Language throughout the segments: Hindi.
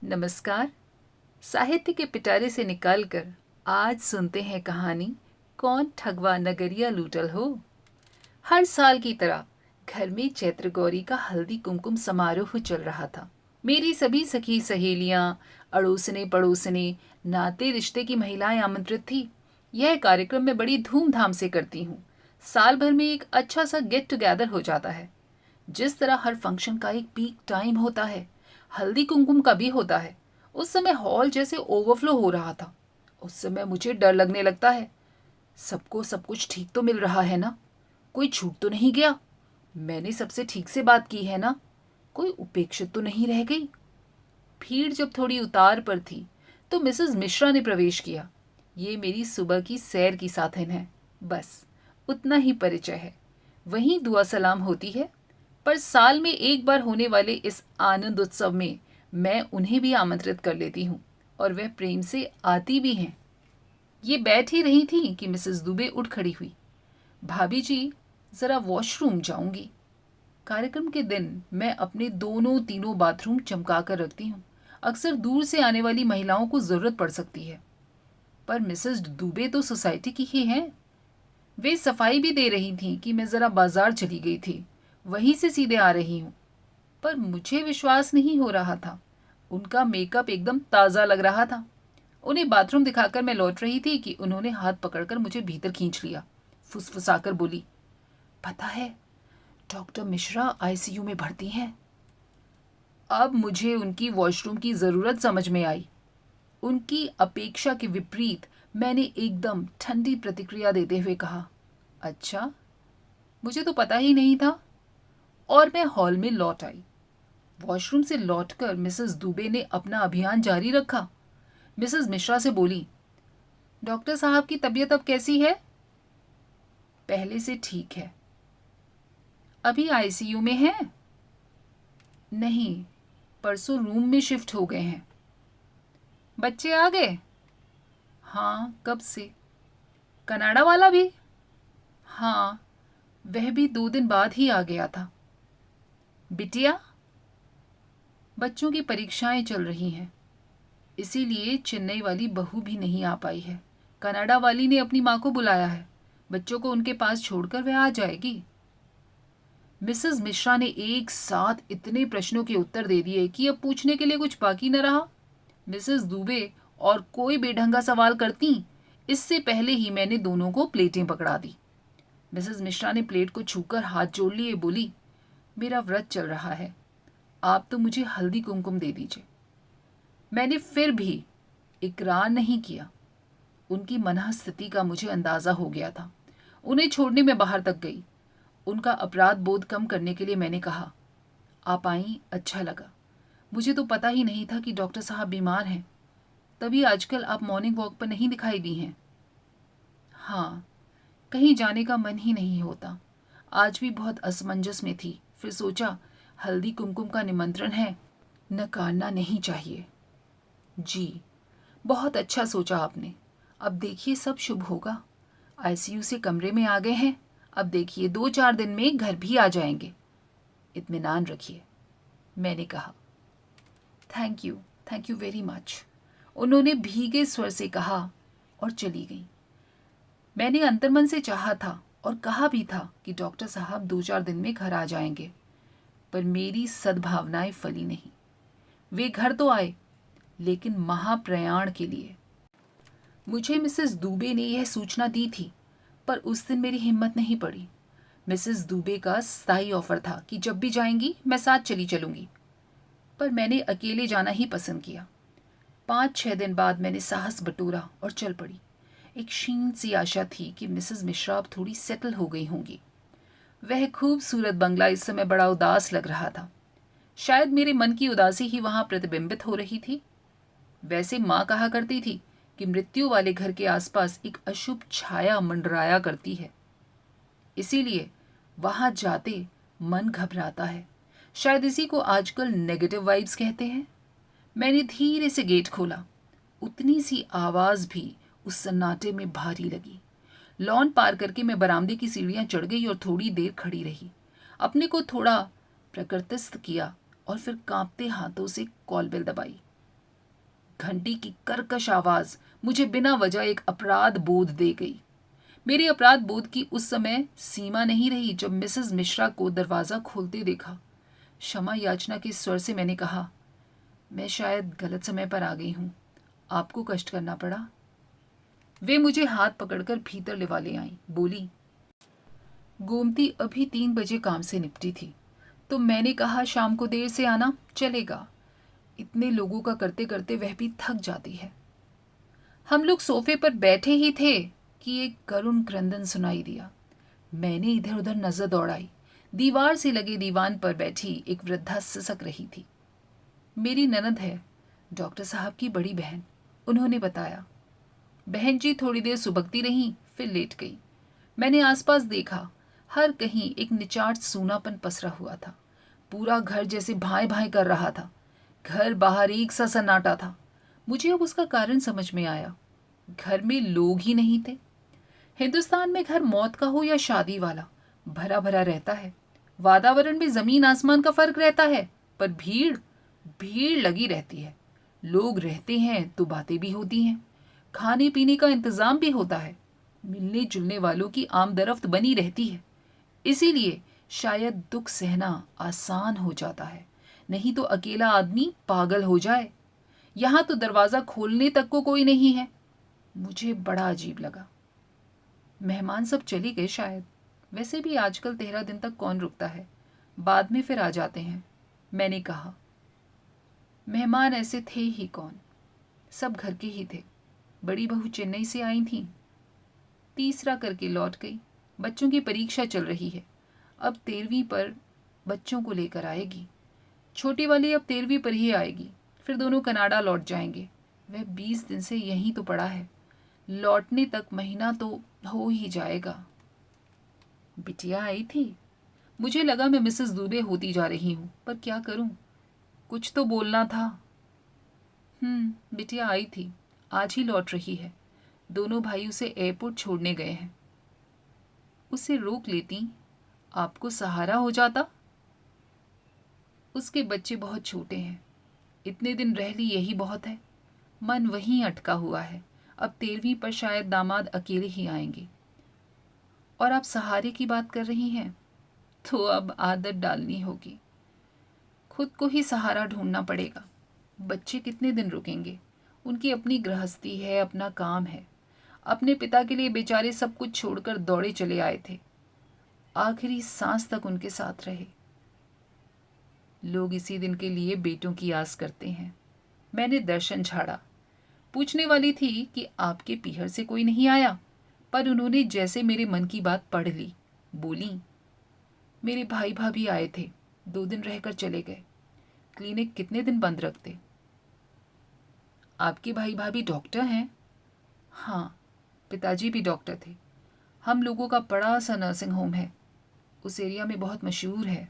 नमस्कार। साहित्य के पिटारे से निकालकर आज सुनते हैं कहानी कौन ठगवा नगरिया लूटल हो। हर साल की तरह घर में चैत्र गौरी का हल्दी कुमकुम समारोह चल रहा था। मेरी सभी सखी सहेलियां, अड़ोसने पड़ोसने, नाते रिश्ते की महिलाएं आमंत्रित थी। यह कार्यक्रम मैं बड़ी धूमधाम से करती हूँ। साल भर में एक अच्छा सा गेट टुगेदर हो जाता है। जिस तरह हर फंक्शन का एक पीक टाइम होता है, हल्दी कुमकुम का भी होता है। उस समय हॉल जैसे ओवरफ्लो हो रहा था। उस समय मुझे डर लगने लगता है, सबको सब कुछ ठीक तो मिल रहा है ना? कोई छूट तो नहीं गया? मैंने सबसे ठीक से बात की है ना? कोई उपेक्षित तो नहीं रह गई? भीड़ जब थोड़ी उतार पर थी तो मिसेस मिश्रा ने प्रवेश किया। ये मेरी सुबह की सैर की साथन है। बस उतना ही परिचय है। वहीं दुआ सलाम होती है। पर साल में एक बार होने वाले इस आनंद उत्सव में मैं उन्हें भी आमंत्रित कर लेती हूँ और वह प्रेम से आती भी हैं। ये बैठ ही रही थी कि मिसेस दुबे उठ खड़ी हुई। भाभी जी, जरा वॉशरूम जाऊंगी। कार्यक्रम के दिन मैं अपने दोनों तीनों बाथरूम चमका कर रखती हूँ। अक्सर दूर से आने वाली महिलाओं को जरूरत पड़ सकती है। पर मिसेस दुबे तो सोसाइटी की ही हैं। वे सफाई भी दे रही थीं कि मैं जरा बाजार चली गई थी, वहीं से सीधे आ रही हूँ। पर मुझे विश्वास नहीं हो रहा था। उनका मेकअप एकदम ताज़ा लग रहा था। उन्हें बाथरूम दिखाकर मैं लौट रही थी कि उन्होंने हाथ पकड़कर मुझे भीतर खींच लिया। फुसफुसाकर बोली, पता है, डॉक्टर मिश्रा आईसीयू में भर्ती हैं। अब मुझे उनकी वॉशरूम की ज़रूरत समझ में आई। उनकी अपेक्षा के विपरीत मैंने एकदम ठंडी प्रतिक्रिया देते हुए कहा, अच्छा, मुझे तो पता ही नहीं था। और मैं हॉल में लौट आई। वॉशरूम से लौटकर मिसेस दुबे ने अपना अभियान जारी रखा। मिसेस मिश्रा से बोली, डॉक्टर साहब की तबीयत अब कैसी है? पहले से ठीक है। अभी आईसीयू में हैं? नहीं, परसों रूम में शिफ्ट हो गए हैं। बच्चे आ गए? हाँ, कब से। कनाडा वाला भी? हाँ, वह भी 2 दिन बाद ही आ गया था। बिटिया? बच्चों की परीक्षाएं चल रही हैं, इसीलिए चेन्नई वाली बहू भी नहीं आ पाई है। कनाडा वाली ने अपनी माँ को बुलाया है। बच्चों को उनके पास छोड़कर वह आ जाएगी। मिसेस मिश्रा ने एक साथ इतने प्रश्नों के उत्तर दे दिए कि अब पूछने के लिए कुछ बाकी न रहा। मिसेस दुबे और कोई बेढंगा सवाल करती, इससे पहले ही मैंने दोनों को प्लेटें पकड़ा दी। मिसेस मिश्रा ने प्लेट को छूकर हाथ जोड़ लिए बोली, मेरा व्रत चल रहा है, आप तो मुझे हल्दी कुमकुम दे दीजिए। मैंने फिर भी इकरार नहीं किया। उनकी मनःस्थिति का मुझे अंदाजा हो गया था। उन्हें छोड़ने में बाहर तक गई। उनका अपराध बोध कम करने के लिए मैंने कहा, आप आई, अच्छा लगा। मुझे तो पता ही नहीं था कि डॉक्टर साहब बीमार हैं। तभी आजकल आप मॉर्निंग वॉक पर नहीं दिखाई दी हैं। हाँ, कहीं जाने का मन ही नहीं होता। आज भी बहुत असमंजस में थी, फिर सोचा हल्दी कुमकुम का निमंत्रण है, नकारना नहीं चाहिए। जी, बहुत अच्छा सोचा आपने। अब देखिए सब शुभ होगा। आईसीयू से कमरे में आ गए हैं। अब देखिए 2-4 दिन में घर भी आ जाएंगे। इत्मीनान रखिए, मैंने कहा। थैंक यू वेरी मच, उन्होंने भीगे स्वर से कहा और चली गई। मैंने अंतर्मन से चाहा था और कहा भी था कि डॉक्टर साहब 2-4 दिन में घर आ जाएंगे, पर मेरी सद्भावनाएं फली नहीं। वे घर तो आए, लेकिन महाप्रयाण के लिए। मुझे मिसेस दुबे ने यह सूचना दी थी, पर उस दिन मेरी हिम्मत नहीं पड़ी। मिसेस दुबे का स्थायी ऑफर था कि जब भी जाएंगी मैं साथ चली चलूंगी, पर मैंने अकेले जाना ही पसंद किया। 5-6 दिन बाद मैंने साहस बटोरा और चल पड़ी। एक क्षीण सी आशा थी कि मिसेस मिश्रा अब थोड़ी सेटल हो गई होंगी। वह खूबसूरत बंगला इस समय बड़ा उदास लग रहा था। शायद मेरे मन की उदासी ही वहां प्रतिबिंबित हो रही थी। वैसे माँ कहा करती थी कि मृत्यु वाले घर के आसपास एक अशुभ छाया मंडराया करती है, इसीलिए वहां जाते मन घबराता है। शायद इसी को आजकल नेगेटिव वाइब्स कहते हैं। मैंने धीरे से गेट खोला। उतनी सी आवाज भी उस सन्नाटे में भारी लगी। लॉन पार करके मैं बरामदे की सीढ़ियां चढ़ गई और थोड़ी देर खड़ी रही। अपने को थोड़ा प्रकृतिस्थ किया और फिर कांपते हाथों से कॉल बेल दबाई। घंटी की कर्कश आवाज मुझे बिना वजह एक अपराध बोध दे गई। मेरे अपराध बोध की उस समय सीमा नहीं रही जब मिसेस मिश्रा को दरवाज़ा खोलते देखा। क्षमा याचना के स्वर से मैंने कहा, मैं शायद गलत समय पर आ गई हूँ, आपको कष्ट करना पड़ा। वे मुझे हाथ पकड़कर भीतर लिवा ले आईं। बोली, गोमती अभी 3 बजे काम से निपटी थी, तो मैंने कहा शाम को देर से आना, चलेगा। इतने लोगों का करते करते वह भी थक जाती है। हम लोग सोफे पर बैठे ही थे कि एक करुण क्रंदन सुनाई दिया। मैंने इधर उधर नजर दौड़ाई। दीवार से लगे दीवान पर बैठी एक वृद्धा सिसक रही थी। मेरी ननद है, डॉक्टर साहब की बड़ी बहन, उन्होंने बताया। बहन जी थोड़ी देर सुबकती रहीं, फिर लेट गई। मैंने आसपास देखा, हर कहीं एक निचाट सूनापन पसरा हुआ था। पूरा घर जैसे भाएं भाएं कर रहा था। घर बाहर एक सा सन्नाटा था। मुझे अब उसका कारण समझ में आया। घर में लोग ही नहीं थे। हिंदुस्तान में घर मौत का हो या शादी वाला, भरा भरा रहता है। वातावरण में जमीन आसमान का फर्क रहता है, पर भीड़ भीड़ लगी रहती है। लोग रहते हैं तो बातें भी होती हैं, खाने पीने का इंतजाम भी होता है, मिलने जुलने वालों की आमदरफ्त बनी रहती है। इसीलिए शायद दुख सहना आसान हो जाता है, नहीं तो अकेला आदमी पागल हो जाए। यहां तो दरवाजा खोलने तक को कोई नहीं है। मुझे बड़ा अजीब लगा। मेहमान सब चले गए शायद। वैसे भी आजकल 13 दिन तक कौन रुकता है, बाद में फिर आ जाते हैं, मैंने कहा। मेहमान ऐसे थे ही कौन, सब घर के ही थे। बड़ी बहू चेन्नई से आई थी, तीसरा करके लौट गई। बच्चों की परीक्षा चल रही है, अब 13वीं पर बच्चों को लेकर आएगी। छोटी वाली अब 13वीं पर ही आएगी, फिर दोनों कनाडा लौट जाएंगे। वह 20 दिन से यहीं तो पड़ा है, लौटने तक महीना तो हो ही जाएगा। बिटिया आई थी। मुझे लगा मैं मिसेस दुबे होती जा रही हूँ, पर क्या करूँ, कुछ तो बोलना था। बिटिया आई थी, आज ही लौट रही है। दोनों भाई उसे एयरपोर्ट छोड़ने गए हैं। उसे रोक लेती, आपको सहारा हो जाता। उसके बच्चे बहुत छोटे हैं, इतने दिन रह ली यही बहुत है। मन वहीं अटका हुआ है। अब 13वीं पर शायद दामाद अकेले ही आएंगे। और आप सहारे की बात कर रही हैं, तो अब आदत डालनी होगी। खुद को ही सहारा ढूंढना पड़ेगा। बच्चे कितने दिन रुकेंगे, उनकी अपनी गृहस्थी है, अपना काम है। अपने पिता के लिए बेचारे सब कुछ छोड़कर दौड़े चले आए थे, आखिरी सांस तक उनके साथ रहे। लोग इसी दिन के लिए बेटों की आस करते हैं। मैंने दर्शन झाड़ा। पूछने वाली थी कि आपके पीहर से कोई नहीं आया, पर उन्होंने जैसे मेरे मन की बात पढ़ ली। बोली, मेरे भाई भाभी आए थे, 2 दिन रहकर चले गए। क्लिनिक कितने दिन बंद रखते। आपके भाई भाभी डॉक्टर हैं? हाँ, पिताजी भी डॉक्टर थे। हम लोगों का बड़ा सा नर्सिंग होम है, उस एरिया में बहुत मशहूर है।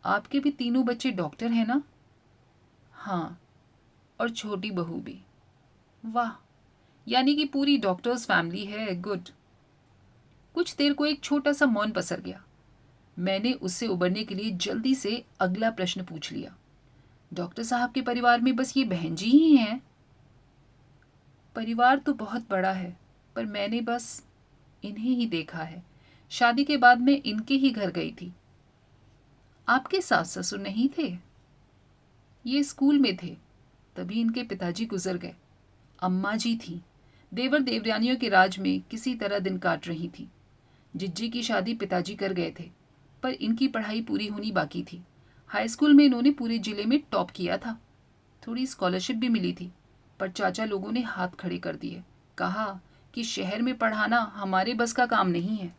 आपके भी तीनों बच्चे डॉक्टर हैं ना? हाँ, और छोटी बहू भी। वाह, यानी कि पूरी डॉक्टर्स फैमिली है। गुड। कुछ देर को एक छोटा सा मौन पसर गया। मैंने उससे उबरने के लिए जल्दी से अगला प्रश्न पूछ लिया। डॉक्टर साहब के परिवार में बस ये बहन जी ही हैं? परिवार तो बहुत बड़ा है, पर मैंने बस इन्हें ही देखा है। शादी के बाद मैं इनके ही घर गई थी। आपके सास ससुर नहीं थे? ये स्कूल में थे, तभी इनके पिताजी गुजर गए। अम्मा जी थी, देवर देवरानियों के राज में किसी तरह दिन काट रही थी। जिज्जी की शादी पिताजी कर गए थे, पर इनकी पढ़ाई पूरी होनी बाकी थी। हाई स्कूल में इन्होंने पूरे जिले में टॉप किया था। थोड़ी स्कॉलरशिप भी मिली थी, पर चाचा लोगों ने हाथ खड़े कर दिए। कहा कि शहर में पढ़ाना हमारे बस का काम नहीं है।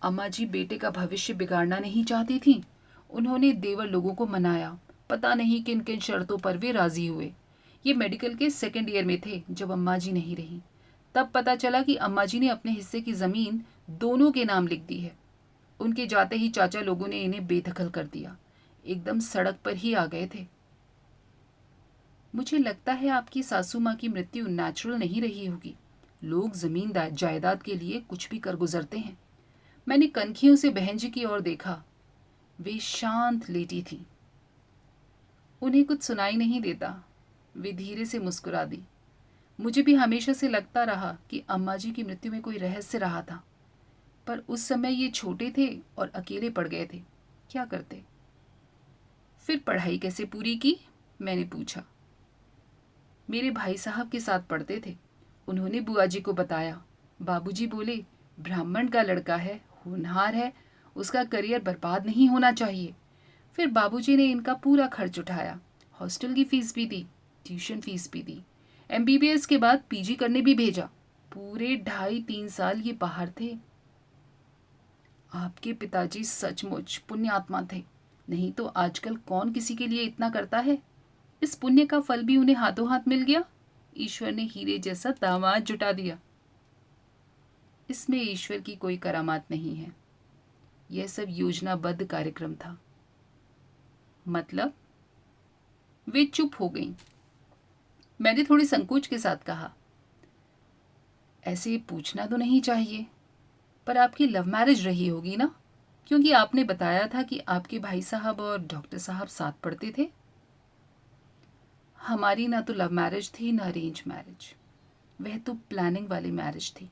अम्मा जी बेटे का भविष्य बिगाड़ना नहीं चाहती थीं। उन्होंने देवर लोगों को मनाया। पता नहीं किन किन शर्तों पर वे राजी हुए। ये मेडिकल के 2nd ईयर में थे जब अम्मा जी नहीं रही। तब पता चला कि अम्मा जी ने अपने हिस्से की ज़मीन दोनों के नाम लिख दी है। उनके जाते ही चाचा लोगों ने इन्हें बेदखल कर दिया। एकदम सड़क पर ही आ गए थे। मुझे लगता है आपकी सासू माँ की मृत्यु नेचुरल नहीं रही होगी। लोग जमीन जायदाद के लिए कुछ भी कर गुजरते हैं। मैंने कनखियों से बहन जी की ओर देखा। वे शांत लेटी थी। उन्हें कुछ सुनाई नहीं देता। वे धीरे से मुस्कुरा दी। मुझे भी हमेशा से लगता रहा कि अम्मा जी की मृत्यु में कोई रहस्य रहा था, पर उस समय ये छोटे थे और अकेले पड़ गए थे। क्या करते? फिर पढ़ाई कैसे पूरी की? मैंने पूछा। मेरे भाई साहब के साथ पढ़ते थे। उन्होंने बुआ जी को बताया। बाबूजी बोले, ब्राह्मण का लड़का है, होनहार है, उसका करियर बर्बाद नहीं होना चाहिए। फिर बाबूजी ने इनका पूरा खर्च उठाया, हॉस्टल की फीस भी दी, ट्यूशन फीस भी दी। एमबीबीएस के बाद पीजी करने भी भेजा। पूरे 2.5-3 साल ये बाहर थे। आपके पिताजी सचमुच पुण्यात्मा थे, नहीं तो आजकल कौन किसी के लिए इतना करता है। इस पुण्य का फल भी उन्हें हाथों हाथ मिल गया। ईश्वर ने हीरे जैसा दामाद जुटा दिया। इसमें ईश्वर की कोई करामात नहीं है, यह सब योजनाबद्ध कार्यक्रम था। मतलब? वे चुप हो गईं। मैंने थोड़ी संकोच के साथ कहा, ऐसे पूछना तो नहीं चाहिए, पर आपकी लव मैरिज रही होगी ना, क्योंकि आपने बताया था कि आपके भाई साहब और डॉक्टर साहब साथ पढ़ते थे। हमारी ना तो लव मैरिज थी ना अरेंज मैरिज, वह तो प्लानिंग वाली मैरिज थी।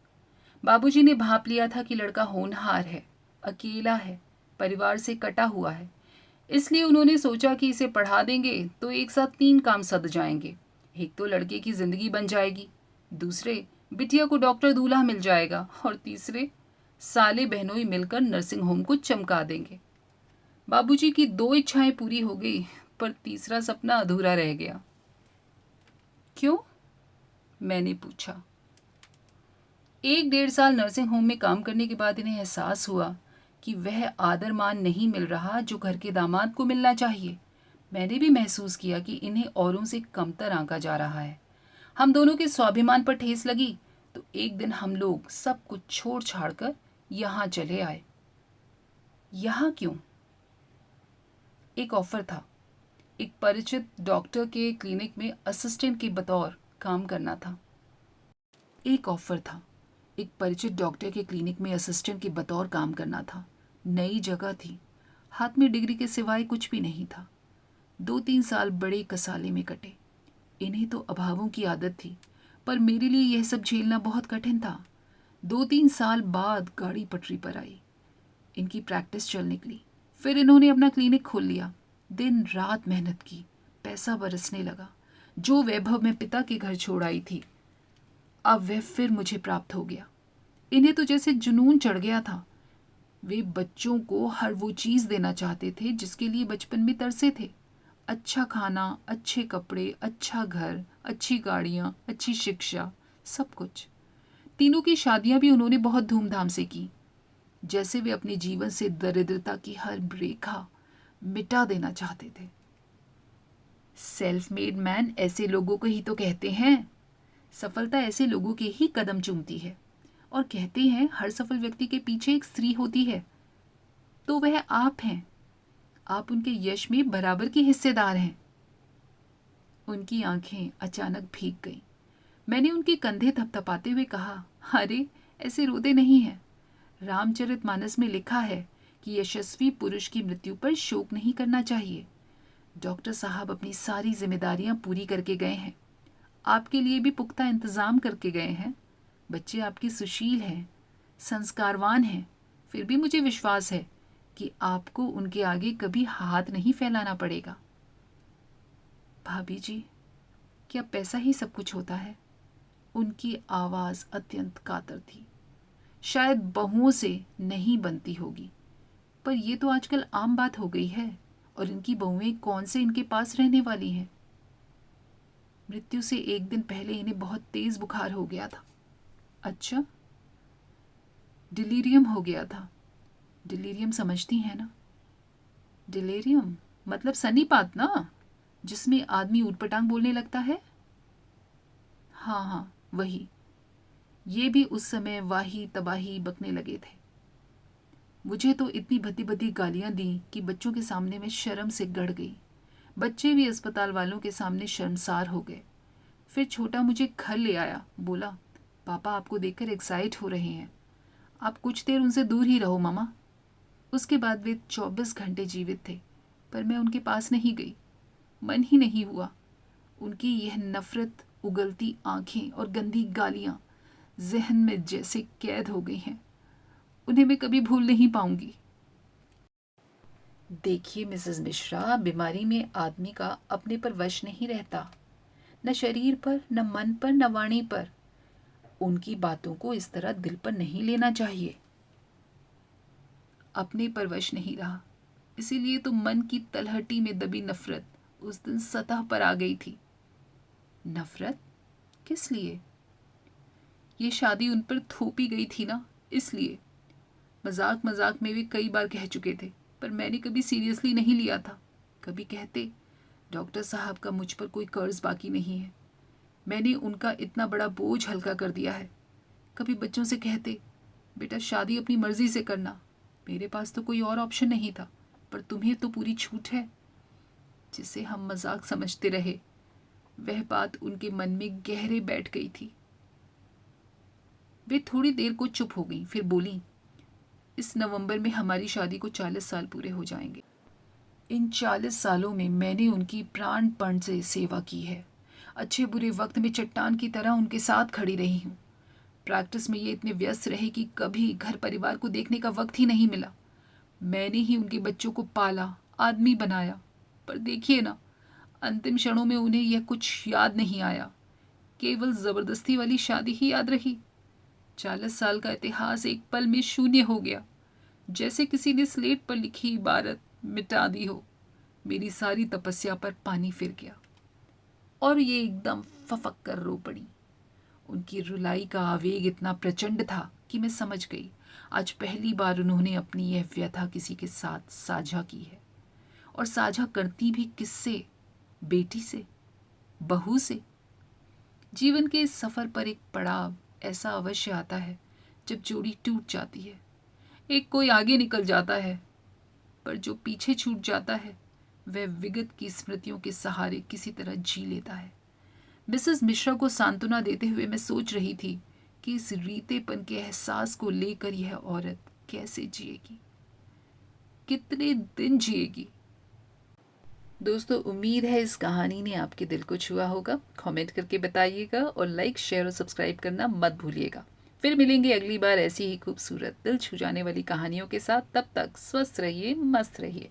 बाबूजी ने भांप लिया था कि लड़का होनहार है, अकेला है, परिवार से कटा हुआ है, इसलिए उन्होंने सोचा कि इसे पढ़ा देंगे तो एक साथ 3 काम सध जाएंगे। एक तो लड़के की जिंदगी बन जाएगी, दूसरे बिटिया को डॉक्टर दूल्हा मिल जाएगा, और तीसरे साले बहनोई मिलकर नर्सिंग होम को चमका देंगे। बाबूजी की 2 इच्छाएं पूरी हो गई, पर तीसरा सपना अधूरा रह गया। क्यों? मैंने पूछा। 1-1.5 साल नर्सिंग होम में काम करने के बाद इन्हें एहसास हुआ कि वह आदर मान नहीं मिल रहा जो घर के दामाद को मिलना चाहिए। मैंने भी महसूस किया कि इन्हें औरों से कमतर आंका जा रहा है। हम दोनों के स्वाभिमान पर ठेस लगी तो एक दिन हम लोग सब कुछ छोड़ छाड़ कर यहाँ चले आए। यहाँ क्यों? एक ऑफर था। एक परिचित डॉक्टर के क्लिनिक में असिस्टेंट के बतौर काम करना था। एक ऑफर था। एक परिचित डॉक्टर के क्लिनिक में असिस्टेंट के बतौर काम करना था। नई जगह थी, हाथ में डिग्री के सिवाय कुछ भी नहीं था। 2-3 साल बड़े कसाले में कटे। इन्हें तो अभावों की आदत थी, पर मेरे लिए यह सब झेलना बहुत कठिन था। 2-3 साल बाद गाड़ी पटरी पर आई, इनकी प्रैक्टिस चल निकली। फिर इन्होंने अपना क्लिनिक खोल लिया। दिन रात मेहनत की, पैसा बरसने लगा। जो वैभव मैं पिता के घर छोड़ आई थी, अब वह फिर मुझे प्राप्त हो गया। इन्हें तो जैसे जुनून चढ़ गया था। वे बच्चों को हर वो चीज़ देना चाहते थे जिसके लिए बचपन में तरसे थे। अच्छा खाना, अच्छे कपड़े, अच्छा घर, अच्छी गाड़ियाँ, अच्छी शिक्षा, सब कुछ। तीनों की शादियाँ भी उन्होंने बहुत धूमधाम से की, जैसे वे अपने जीवन से दरिद्रता की हर रेखा मिटा देना चाहते थे। सेल्फ मेड मैन ऐसे लोगों को ही तो कहते हैं। सफलता ऐसे लोगों के ही कदम चूमती है, और कहते हैं हर सफल व्यक्ति के पीछे एक स्त्री होती है। तो वह आप हैं। आप उनके यश में बराबर की हिस्सेदार हैं। उनकी आंखें अचानक भीग गईं। मैंने उनके कंधे थपथपाते हुए कहा, अरे ऐसे रोते नहीं हैं। रामचरितमानस में लिखा है कि यशस्वी पुरुष की मृत्यु पर शोक नहीं करना चाहिए। डॉक्टर साहब अपनी सारी जिम्मेदारियां पूरी करके गए हैं, आपके लिए भी पुख्ता इंतजाम करके गए हैं। बच्चे आपके सुशील हैं, संस्कारवान हैं, फिर भी मुझे विश्वास है कि आपको उनके आगे कभी हाथ नहीं फैलाना पड़ेगा। भाभी जी, क्या पैसा ही सब कुछ होता है? उनकी आवाज़ अत्यंत कातर थी। शायद बहुओं से नहीं बनती होगी, पर यह तो आजकल आम बात हो गई है, और इनकी बहुएं कौन से इनके पास रहने वाली हैं? मृत्यु से एक दिन पहले इन्हें बहुत तेज बुखार हो गया था। अच्छा, डिलीरियम हो गया था। डिलीरियम समझती हैं ना? डिलीरियम मतलब सन्नीपात ना, जिसमें आदमी ऊटपटांग बोलने लगता है। हाँ हाँ, वही। ये भी उस समय वाही तबाही बकने लगे थे। मुझे तो इतनी भद्दी भद्दी गालियां दी कि बच्चों के सामने मैं शर्म से गड़ गई। बच्चे भी अस्पताल वालों के सामने शर्मसार हो गए। फिर छोटा मुझे घर ले आया, बोला, पापा आपको देखकर एक्साइट हो रहे हैं, आप कुछ देर उनसे दूर ही रहो मामा। उसके बाद वे 24 घंटे जीवित थे, पर मैं उनके पास नहीं गई। मन ही नहीं हुआ। उनकी यह नफरत, उगलती आंखें और गंदी गालियां जहन में जैसे कैद हो गई हैं। उन्हें मैं कभी भूल नहीं पाऊंगी। देखिए मिसेस मिश्रा, बीमारी में आदमी का अपने पर वश नहीं रहता, न शरीर पर, न मन पर, न वाणी पर। उनकी बातों को इस तरह दिल पर नहीं लेना चाहिए। अपने पर वश नहीं रहा, इसीलिए तो मन की तलहटी में दबी नफरत उस दिन सतह पर आ गई थी। नफरत? किस लिए? ये शादी उन पर थोपी गई थी ना, इसलिए। मजाक मजाक में वे कई बार कह चुके थे, पर मैंने कभी सीरियसली नहीं लिया था। कभी कहते, डॉक्टर साहब का मुझ पर कोई कर्ज बाकी नहीं है, मैंने उनका इतना बड़ा बोझ हल्का कर दिया है। कभी बच्चों से कहते, बेटा शादी अपनी मर्जी से करना, मेरे पास तो कोई और ऑप्शन नहीं था, पर तुम्हें तो पूरी छूट है। जिसे हम मजाक समझते रहे, वह बात उनके मन में गहरे बैठ गई थी। वे थोड़ी देर को चुप हो गई, फिर बोली, इस नवंबर में हमारी शादी को 40 साल पूरे हो जाएंगे। इन 40 सालों में मैंने उनकी प्राणपण से सेवा की है। अच्छे बुरे वक्त में चट्टान की तरह उनके साथ खड़ी रही हूँ। प्रैक्टिस में ये इतने व्यस्त रहे कि कभी घर परिवार को देखने का वक्त ही नहीं मिला। मैंने ही उनके बच्चों को पाला, आदमी बनाया। पर देखिए ना, अंतिम क्षणों में उन्हें यह कुछ याद नहीं आया। केवल जबरदस्ती वाली शादी ही याद रही। 40 साल का इतिहास एक पल में शून्य हो गया, जैसे किसी ने स्लेट पर लिखी इबारत मिटा दी हो। मेरी सारी तपस्या पर पानी फिर गया और ये एकदम फफक कर रो पड़ी। उनकी रुलाई का आवेग इतना प्रचंड था कि मैं समझ गई, आज पहली बार उन्होंने अपनी यह व्यथा किसी के साथ साझा की है। और साझा करती भी किससे? बेटी से, बहू से। जीवन के इस सफर पर एक पड़ाव ऐसा अवश्य आता है जब जोड़ी टूट जाती है। एक कोई आगे निकल जाता है, पर जो पीछे छूट जाता है वह विगत की स्मृतियों के सहारे किसी तरह जी लेता है। मिसेस मिश्रा को सांत्वना देते हुए मैं सोच रही थी कि इस रीतेपन के एहसास को लेकर यह औरत कैसे जिएगी, कितने दिन जिएगी। दोस्तों, उम्मीद है इस कहानी ने आपके दिल को छुआ होगा। कमेंट करके बताइएगा और लाइक, शेयर और सब्सक्राइब करना मत भूलिएगा। फिर मिलेंगे अगली बार ऐसी ही खूबसूरत दिल छू जाने वाली कहानियों के साथ। तब तक स्वस्थ रहिए, मस्त रहिए।